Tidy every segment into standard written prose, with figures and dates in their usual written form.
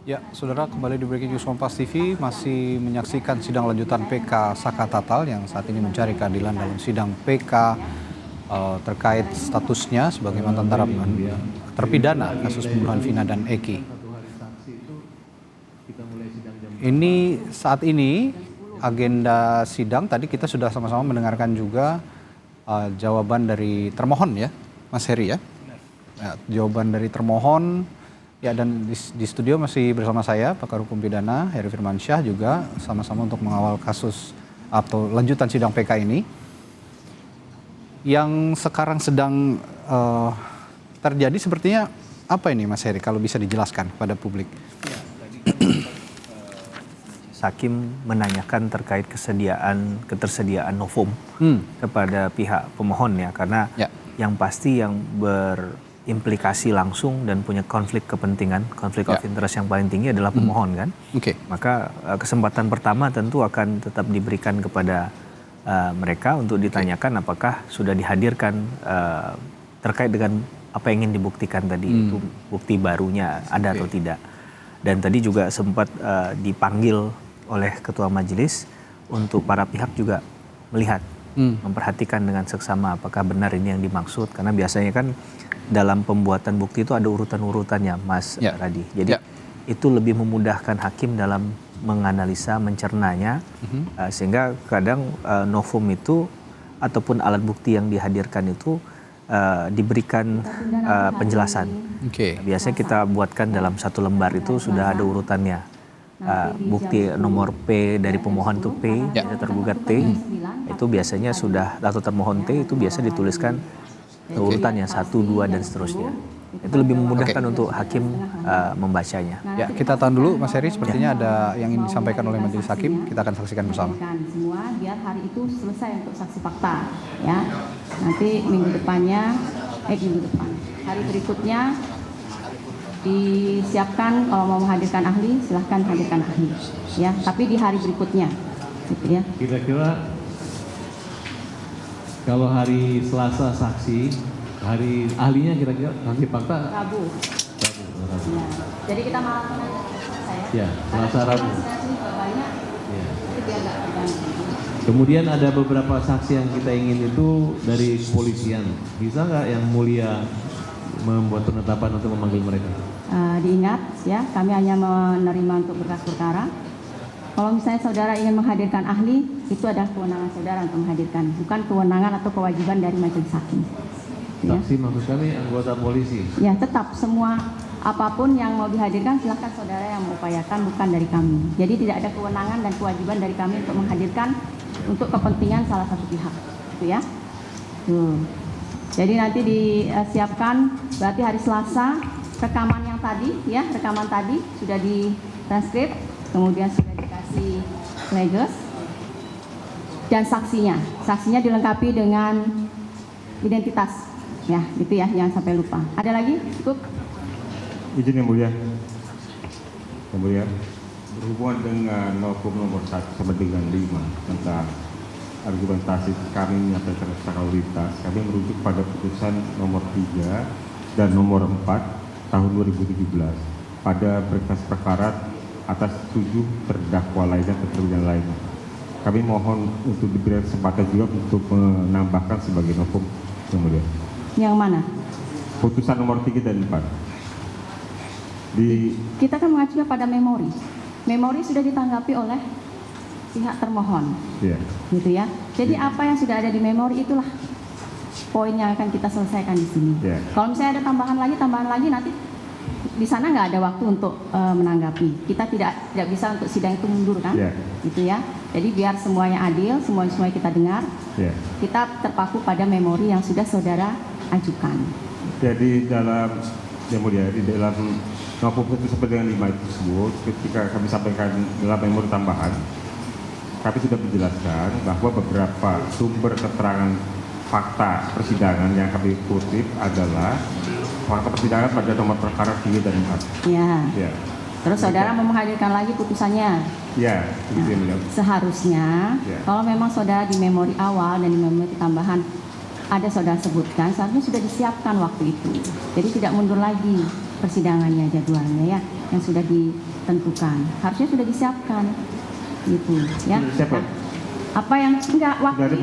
Ya, saudara, kembali di Breaking News Kompas TV masih menyaksikan sidang lanjutan PK Saka Tatal yang saat ini mencari keadilan dalam sidang PK terkait statusnya sebagai mantan terpidana kasus pembunuhan Vina dan Eki. Ini saat ini agenda sidang tadi kita sudah sama-sama mendengarkan juga jawaban dari termohon ya, Mas Heri ya. Jawaban dari termohon. Ya, dan di studio masih bersama saya, pakar hukum pidana Heri Firmansyah, juga sama-sama untuk mengawal kasus atau lanjutan sidang PK ini. Yang sekarang sedang terjadi sepertinya apa ini Mas Heri, kalau bisa dijelaskan kepada publik? Ya, tadi Hakim menanyakan terkait ketersediaan novum kepada pihak pemohon ya, karena yang pasti yang berimplikasi langsung dan punya konflik kepentingan, konflik of interest yang paling tinggi adalah pemohon kan. Maka kesempatan pertama tentu akan tetap diberikan kepada mereka untuk ditanyakan apakah sudah dihadirkan terkait dengan apa yang ingin dibuktikan tadi, itu bukti barunya ada atau tidak. Dan tadi juga sempat dipanggil oleh ketua majelis untuk para pihak juga melihat, memperhatikan dengan seksama apakah benar ini yang dimaksud, karena biasanya kan dalam pembuatan bukti itu ada urutan-urutannya, Mas Radi. Jadi itu lebih memudahkan hakim dalam menganalisa, mencernanya, sehingga kadang novum itu ataupun alat bukti yang dihadirkan itu diberikan penjelasan. Biasanya kita buatkan dalam satu lembar itu sudah ada urutannya. Bukti nomor P dari pemohon itu P, tergugat T, itu biasanya sudah, atau termohon T itu biasa dituliskan urutannya 1, 2 dan seterusnya. Itu lebih memudahkan untuk hakim membacanya. Ya, kita tahan dulu Mas Heri, sepertinya ada yang ingin disampaikan oleh majelis hakim, kita akan saksikan bersama. Semua biar hari itu selesai untuk saksi fakta, ya. Nanti minggu depan, hari berikutnya disiapkan kalau mau menghadirkan ahli, silahkan hadirkan ahli, ya. Tapi di hari berikutnya, gitu ya. Kira-kira kalau hari Selasa saksi, hari ahlinya kira-kira saksi fakta Rabu. Ya. Jadi kita malam ya, Selasa Rabu. Ya. Kemudian ada beberapa saksi yang kita ingin itu dari kepolisian. Bisa nggak yang mulia membuat penetapan untuk memanggil mereka? Diingat ya, kami hanya menerima untuk berkas perkara. Kalau misalnya saudara ingin menghadirkan ahli, itu adalah kewenangan saudara untuk menghadirkan, bukan kewenangan atau kewajiban dari majelis hakim. Saksi maksud kami anggota polisi? Ya, tetap semua apapun yang mau dihadirkan silahkan saudara yang mengupayakan, bukan dari kami. Jadi tidak ada kewenangan dan kewajiban dari kami untuk menghadirkan untuk kepentingan salah satu pihak, gitu ya. Jadi nanti disiapkan berarti hari Selasa rekaman yang tadi ya, rekaman tadi sudah ditranskrip, kemudian sudah dikasih flages dan saksinya dilengkapi dengan identitas ya, gitu ya, jangan sampai lupa. Ada lagi? Cukup? Izin yang mulia. Kemudian berhubungan dengan novum nomor 1 sampai dengan 5 tentang argumentasi kami menyampaikan sekalitas, kami merujuk pada putusan nomor 3 dan nomor 4 tahun 2017 pada berkas perkara atas 7 terdakwa lainnya atau terpidana lainnya. Kami mohon untuk diberi kesempatan juga untuk menambahkan sebagai novum yang mulia. Yang mana? Putusan nomor 3 dan 4. Kita kan mengacu pada memori. Memori sudah ditanggapi oleh pihak termohon, gitu ya. Jadi apa yang sudah ada di memori itulah poin yang akan kita selesaikan di sini. Kalau misalnya ada tambahan lagi nanti di sana nggak ada waktu untuk menanggapi. Kita tidak bisa untuk sidang itu mundur kan, gitu ya. Jadi biar semuanya adil, semua kita dengar. Kita terpaku pada memori yang sudah saudara ajukan. Jadi dalam yang mulia, di dalam novum itu seperti dengan 5 itu tersebut, ketika kami sampaikan dalam memori tambahan, kami sudah menjelaskan bahwa beberapa sumber keterangan fakta persidangan yang kami kutip adalah fakta persidangan pada nomor perkara 3 dan 4. Ya. Terus saudara mau menghadirkan lagi putusannya? Ya, nah, seharusnya kalau memang saudara di memori awal dan di memori tambahan ada saudara sebutkan, seharusnya sudah disiapkan waktu itu. Jadi tidak mundur lagi persidangannya, jadwalnya ya, yang sudah tentukan. Harusnya sudah disiapkan, gitu ya. Siapa? Apa yang enggak Sudah ada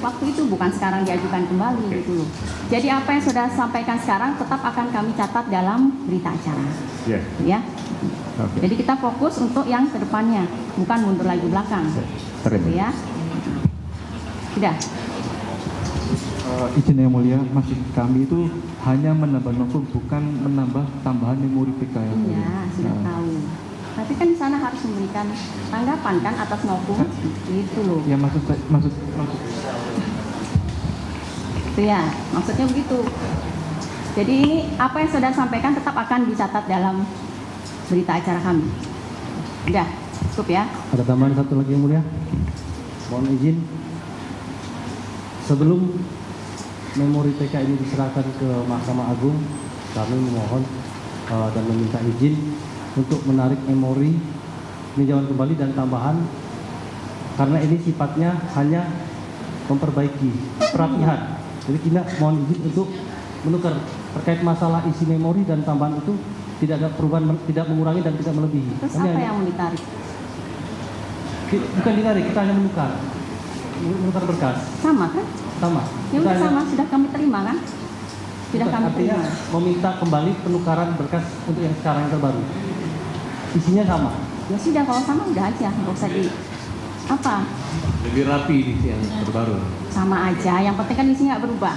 waktu itu bukan sekarang diajukan kembali gitu loh. Jadi apa yang sudah sampaikan sekarang tetap akan kami catat dalam berita acara, Ya. ya. Oke. Jadi kita fokus untuk yang kedepannya, bukan mundur lagi belakang, Terima. gitu ya. Sudah. Izin yang mulia, maksud kami itu hanya menambah novum, bukan menambah tambahan memori PK yang mulia. Iya, sudah tahu. Tapi kan di sana harus memberikan tanggapan kan atas novum, gitu loh. Ya maksud Itu ya, maksudnya begitu. Jadi ini apa yang sudah sampaikan tetap akan dicatat dalam berita acara kami. Udah, cukup ya. Ada tambahan satu lagi yang mulia. Mohon izin. Sebelum memori PK ini diserahkan ke Mahkamah Agung, kami memohon dan meminta izin untuk menarik memori peninjauan kembali dan tambahan, karena ini sifatnya hanya memperbaiki perapihan. Jadi kita mohon izin untuk menukar terkait masalah isi memori dan tambahan itu tidak ada perubahan, tidak mengurangi dan tidak melebihi. Terus Kami apa hanya- yang mau ditarik? Bukan ditarik, kita hanya menukar berkas. Sama kan? Sama. Ya Kita udah hanya- sama, sudah kami terima kan? Sudah Bukan, kami artinya terima. meminta kembali penukaran berkas untuk yang sekarang yang terbaru. Isinya sama. Ya sudah, kalau sama udah aja, nggak usah di apa? Lebih rapi di yang terbaru. Sama aja. Yang penting kan isinya nggak berubah.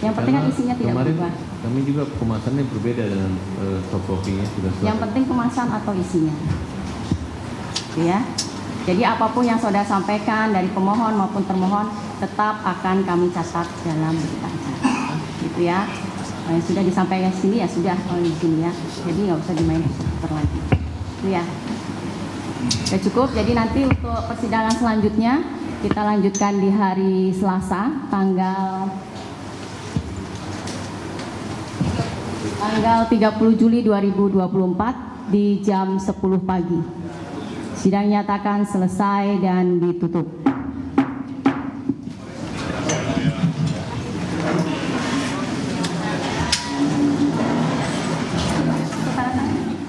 Yang penting kan Karena isinya tidak kemarin berubah. kami juga kemasannya berbeda dengan soft copy-nya sudah selesai. Yang penting kemasan atau isinya. Ya. Jadi apapun yang saudara sampaikan dari pemohon maupun termohon tetap akan kami catat dalam berita acara. Gitu ya. Yang sudah disampaikan di sini ya sudah kalau di sini ya. Jadi nggak usah dimain lagi. Itu ya. Sudah cukup. Jadi nanti untuk persidangan selanjutnya kita lanjutkan di hari Selasa tanggal 30 Juli 2024 di jam 10 pagi. Sidang nyatakan selesai dan ditutup.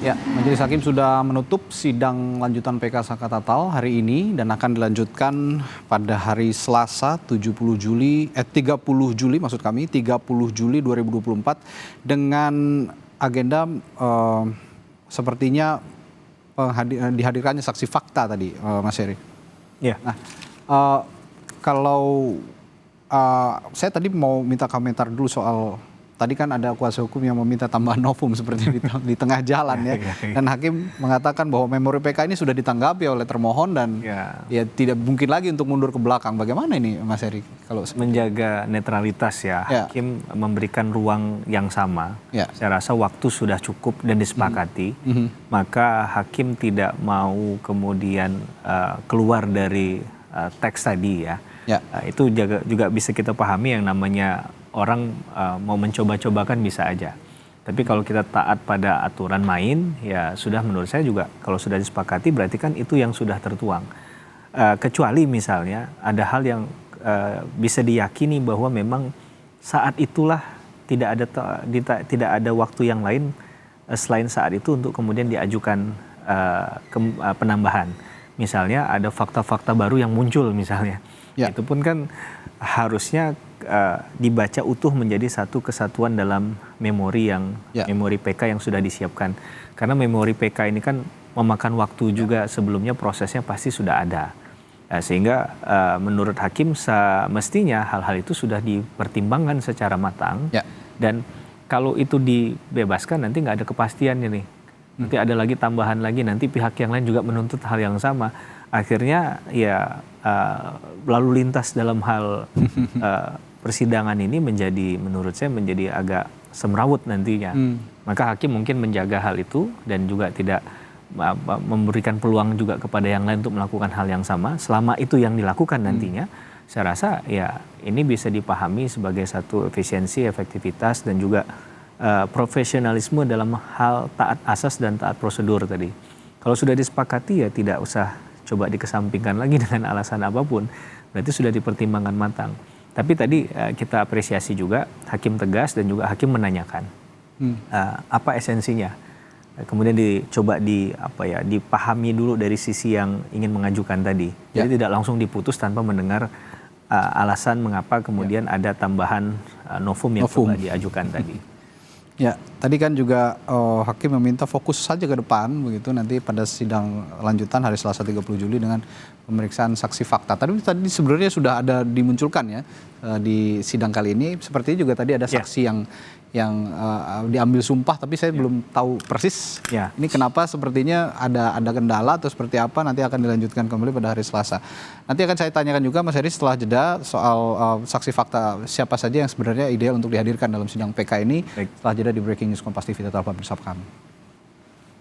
Ya, Majelis Hakim sudah menutup sidang lanjutan PK Saka Tatal hari ini dan akan dilanjutkan pada hari Selasa 30 Juli 30 Juli 2024 dengan agenda sepertinya dihadirkannya saksi fakta tadi, Mas Heri. Ya. Nah, kalau saya tadi mau minta komentar dulu soal tadi kan ada kuasa hukum yang meminta tambahan novum seperti di tengah jalan ya. Dan hakim mengatakan bahwa memori PK ini sudah ditanggapi oleh termohon dan ya tidak mungkin lagi untuk mundur ke belakang. Bagaimana ini Mas Heri? Kalau menjaga netralitas ya, hakim memberikan ruang yang sama. Saya rasa waktu sudah cukup dan disepakati. Maka hakim tidak mau kemudian keluar dari teks tadi ya. Itu juga bisa kita pahami yang namanya orang mau mencoba-cobakan bisa aja. Tapi kalau kita taat pada aturan main, ya sudah menurut saya juga kalau sudah disepakati berarti kan itu yang sudah tertuang. Kecuali misalnya ada hal yang bisa diyakini bahwa memang saat itulah tidak ada waktu yang lain selain saat itu untuk kemudian diajukan penambahan. Misalnya ada fakta-fakta baru yang muncul misalnya. Itu pun kan harusnya dibaca utuh menjadi satu kesatuan dalam memori memori PK yang sudah disiapkan. Karena memori PK ini kan memakan waktu juga sebelumnya prosesnya pasti sudah ada. Sehingga menurut hakim semestinya hal-hal itu sudah dipertimbangkan secara matang. Dan kalau itu dibebaskan nanti nggak ada kepastian ini. Nanti ada lagi tambahan lagi, nanti pihak yang lain juga menuntut hal yang sama. Akhirnya ya lalu lintas dalam hal persidangan ini menurut saya menjadi agak semrawut nantinya. Maka hakim mungkin menjaga hal itu dan juga tidak memberikan peluang juga kepada yang lain untuk melakukan hal yang sama. Selama itu yang dilakukan nantinya, saya rasa ya ini bisa dipahami sebagai satu efisiensi, efektivitas dan juga profesionalisme dalam hal taat asas dan taat prosedur tadi. Kalau sudah disepakati ya tidak usah coba dikesampingkan lagi dengan alasan apapun. Berarti sudah dipertimbangkan matang. Tapi tadi kita apresiasi juga hakim tegas dan juga hakim menanyakan apa esensinya. kemudian dicoba dipahami dulu dari sisi yang ingin mengajukan tadi. Jadi tidak langsung diputus tanpa mendengar alasan mengapa kemudian ada tambahan novum yang coba diajukan tadi. Ya, tadi kan juga hakim meminta fokus saja ke depan begitu nanti pada sidang lanjutan hari Selasa 30 Juli dengan pemeriksaan saksi fakta. Tadi sebenarnya sudah ada dimunculkan ya di sidang kali ini. Sepertinya juga tadi ada saksi yang diambil sumpah, tapi saya belum tahu persis. Ini kenapa sepertinya ada kendala atau seperti apa, nanti akan dilanjutkan kembali pada hari Selasa. Nanti akan saya tanyakan juga Mas Heri setelah jeda soal saksi fakta siapa saja yang sebenarnya ideal untuk dihadirkan dalam sidang PK ini. Setelah jeda di Breaking News Kompas TV, tetaplah bersama kami.